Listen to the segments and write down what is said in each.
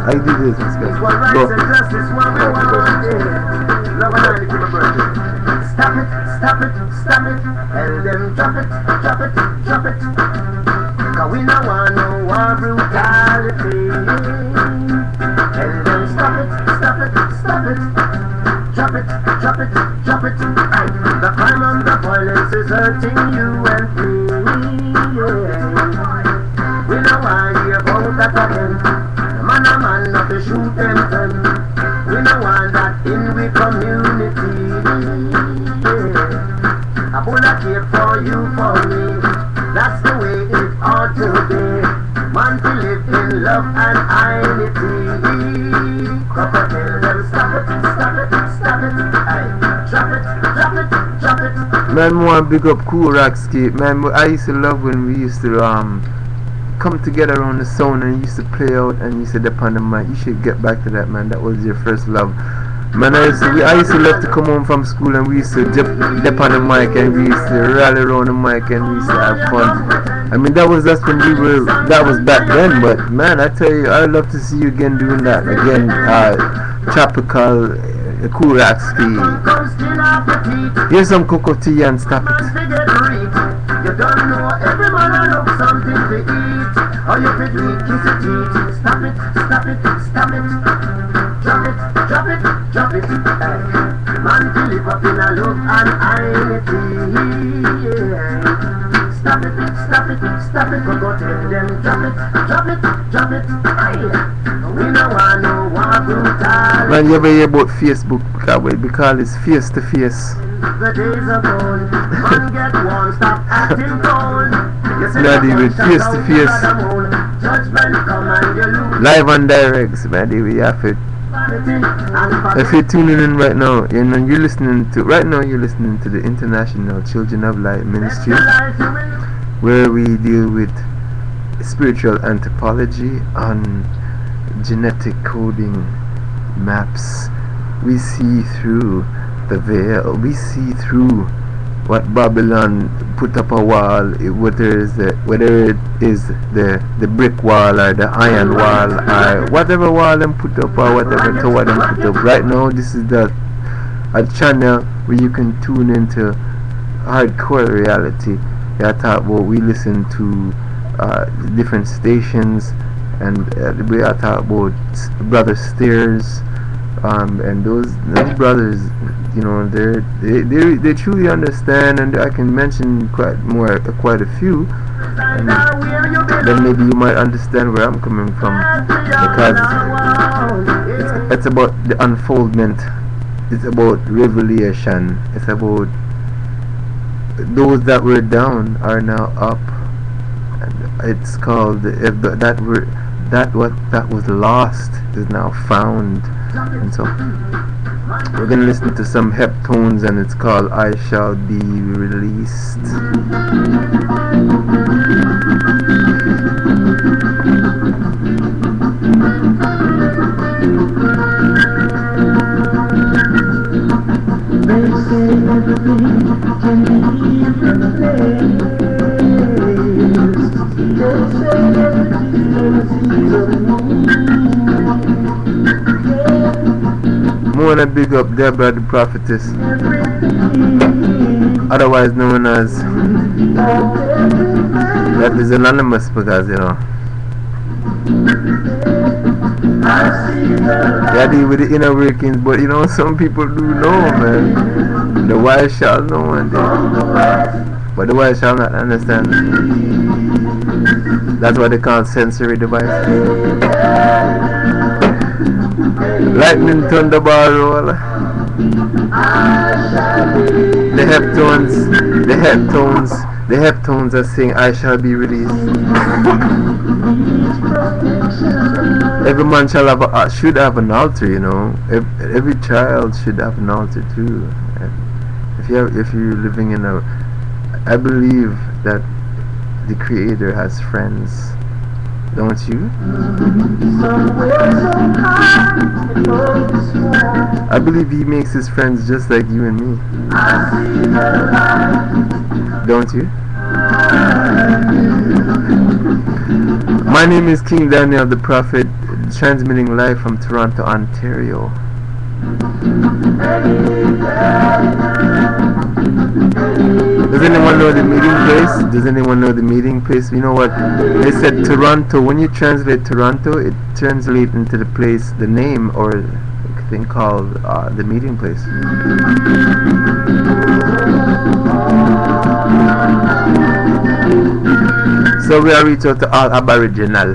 I did this. Go. Stop it, stop it, stop it. Tell them drop it, drop it, drop it. Cause we no want no war brutality. Tell them stop it, stop it, stop it. Drop it, drop it, drop it. Aye. The crime and the violence is hurting you and me. Yeah. We no want to hear about that again. Man a man not to shoot them ten. We no want that in we community. Yeah. A bullet here for you, for me. That's the way it ought to be. Man to live in love and unity. Copper tell them stop it, stop it, stop it. Aye. Drop it, drop it, drop it. Man, want big up Cool Rockscape. Man, I used to love when we used to come together around the sound and used to play out and used to dip on the mic. You should get back to that, man. That was your first love. Man, I used to love to come home from school and we used to dip on the mic and we used to rally around the mic and we used to have fun. I mean, that was back then, but man, I tell you, I'd love to see you again doing that again. Tropical Cool Rockscape. Here's some cocoa tea and stop it. You don't know every man I love something to eat. Or you could eat, kiss it, eat. Stop it, stop it, stop it. Drop it, drop it, drop it. Man to live up in a love and unity. Yeah. Stop it, stop it, stop it. Go tell them, drop it, drop it, drop it. Aye. We no want no war brutality. Man, you ever hear about Facebook? Because it's face to face. The days are gone. Man get one, stop acting cold. Not even face to face. Judgment come and you lose. Live and direct, man. We have it. If you're tuning in right now, you're listening to the International Children of Light Ministry, where we deal with spiritual anthropology on genetic coding maps. We see through the veil. We see through what Babylon put up a wall, whether it is the brick wall or the iron wall or whatever wall them put up or whatever tower them put up. Right now, this is a channel where you can tune into hardcore reality. Yeah, we listen to different stations, and we are talking about Brother Stairs, and those brothers, you know, they truly understand, and I can mention quite a few, and then maybe you might understand where I'm coming from, because it's about the unfoldment, it's about revelation, it's about those that were down are now up, and it's called that was lost is now found. And so we're gonna listen to some heptones, and it's called I Shall Be Released. They say everything can be replaced. They say everything is More than big up Deborah the prophetess, otherwise known as, that is anonymous, because you know they deal with the inner workings, but you know some people do know, man. The wise shall know one day, but the wise shall not understand. That's what they call sensory device. Lightning, thunder, bar roll. The heptones are saying I shall be released. Every man should have an altar, you know. Every child should have an altar too. If you're living in I believe that the Creator has friends. Don't you? I believe He makes His friends just like you and me. Don't you? My name is King Daniel the Prophet, transmitting live from Toronto, Ontario. Does anyone know the meeting place? Does anyone know the meeting place? You know what? They said Toronto. When you translate Toronto, it translates into the place, the name or thing called the meeting place. So we are reach out to all Aboriginal.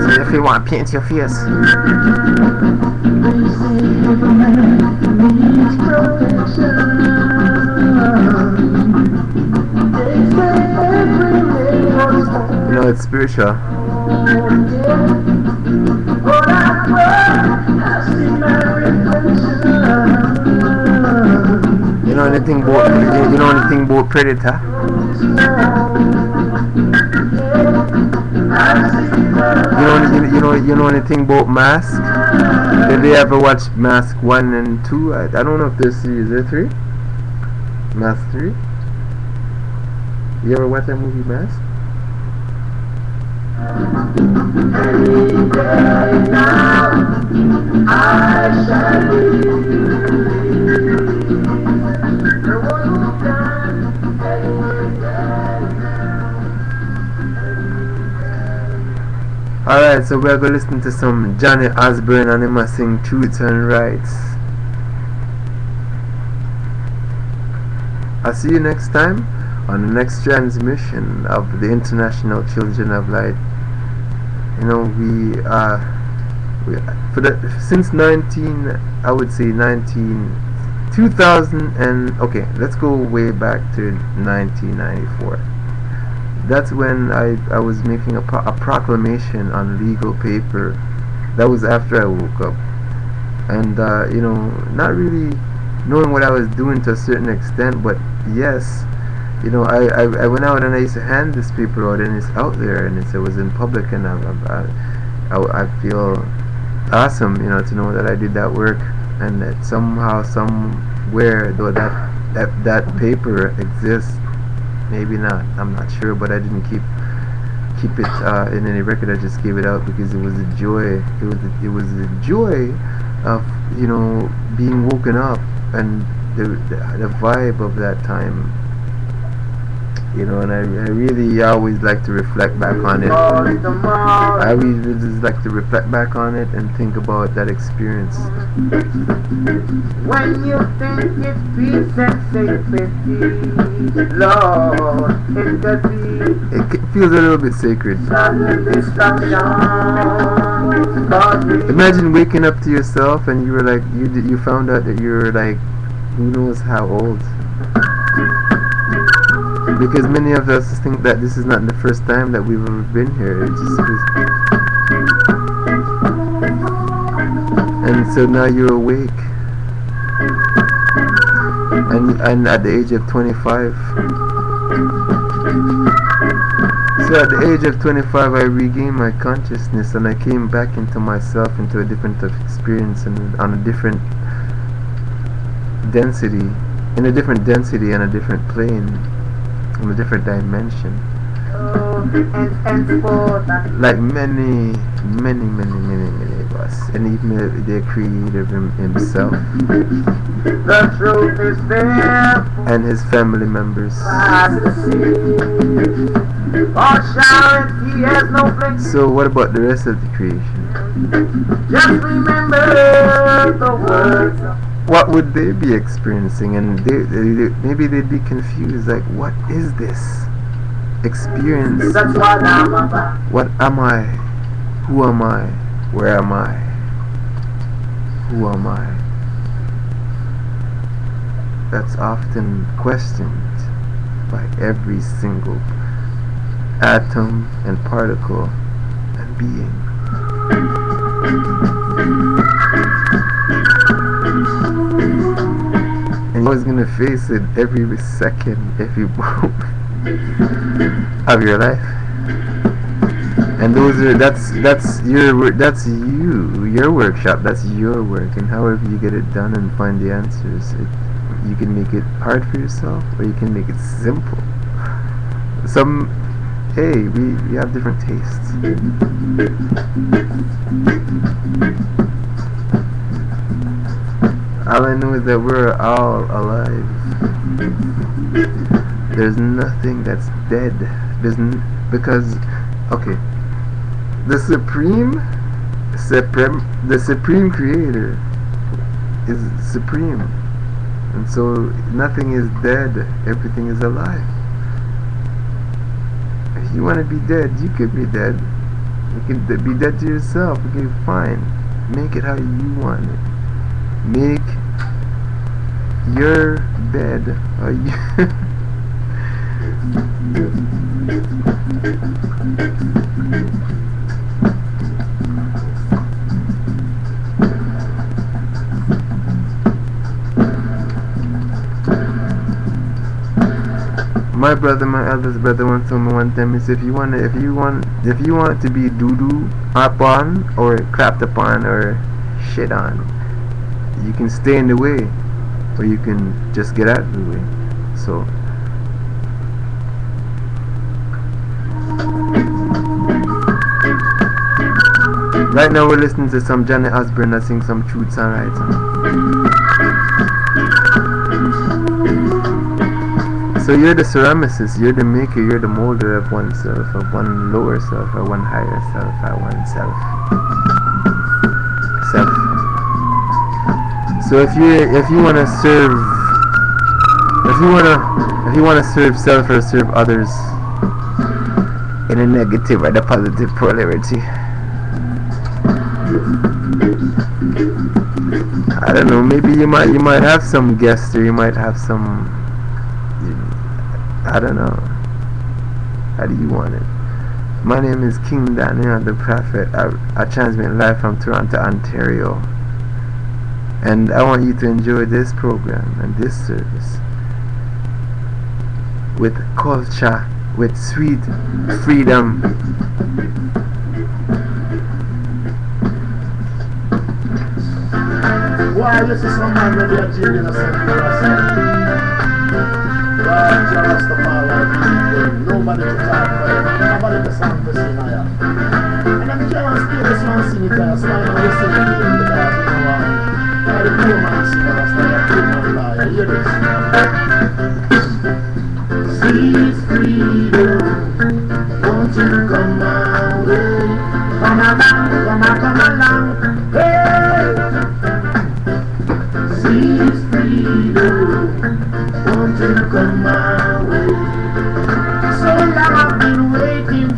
So if you want to paint your face. You know, it's spiritual. You know anything about Predator? You know anything about Mask? Did they ever watch Mask 1 and 2? I don't know if there's series. Is there 3? Mask 3? You ever watch that movie Mask? Alright, so we're going to listen to some Johnny Osborne and him sing Truth and Rights. I'll see you next time on the next transmission of the International Children of Light. You know, since 2000 and okay, let's go way back to 1994. That's when I was making a proclamation on legal paper. That was after I woke up, and you know, not really knowing what I was doing to a certain extent, but yes, you know, I went out and I used to hand this paper out, and it's out there, and it was in public, and I feel awesome, you know, to know that I did that work, and that somehow, somewhere, though that paper exists. Maybe not, I'm not sure, but I didn't keep it in any record. I just gave it out because it was a joy. It was the joy of, you know, being woken up, and the vibe of that time, you know. And I really always like to reflect back on it. I always just like to reflect back on it and think about that experience. When you think it's peace and safety, Lord, it could be. It feels a little bit sacred. Imagine waking up to yourself and you were like, you found out that you're like, who knows how old. Because many of us think that this is not the first time that we've ever been here. It just was. And so now you're awake. And at the age of 25. So at the age of 25 I regained my consciousness, and I came back into myself, into a different experience, and on a different density, in a different density and a different plane, in a different dimension. Like many of us, and even their creator himself, The truth is there, and his family members. He has no place. So what about the rest of the creation? Just remember the words. What would they be experiencing? And maybe they'd be confused, like, what is this experience? That's what I'm about. What am I? Who am I? Where am I? Who am I? That's often questioned by every single atom and particle and being. And you're always gonna face it every second, every moment of your life. And that's your workshop, that's your work, and however you get it done and find the answers, You can make it hard for yourself, or you can make it simple. Hey, we have different tastes. All I know is that we're all alive. There's nothing that's dead. Because, okay, the supreme creator is supreme, and so nothing is dead. Everything is alive. If you want to be dead, you could be dead. You can be dead to yourself. Okay, fine. Make it how you want it. Make your bed how you My brother, my eldest brother, once told me one time, he said, if you want to be doo-doo upon or crapped upon or shit on, you can stay in the way, or you can just get out of the way. So right now we're listening to some Janet Osbourne that sings some truth songwriting. So you're the ceramicist, you're the maker, you're the molder of oneself, of one lower self, or one higher self, or oneself. So if you wanna serve self or serve others in a negative or the positive polarity, I don't know, maybe you might have some guests, or you might have some, I don't know. How do you want it? My name is King Daniel the Prophet. I transmit live from Toronto, Ontario. And I want you to enjoy this program and this service with culture, with sweet freedom. Why this is some man ready to jail in a second. Nobody to talk for him, nobody to sound for him. And I'm just still this one singing to us, so I know listen to him because you know the poor man singer, that's why the poor man liar. Hear this. Sweet freedom, won't you come my way? Come along, hey! Sweet freedom, won't you come my way? So long I've been waiting.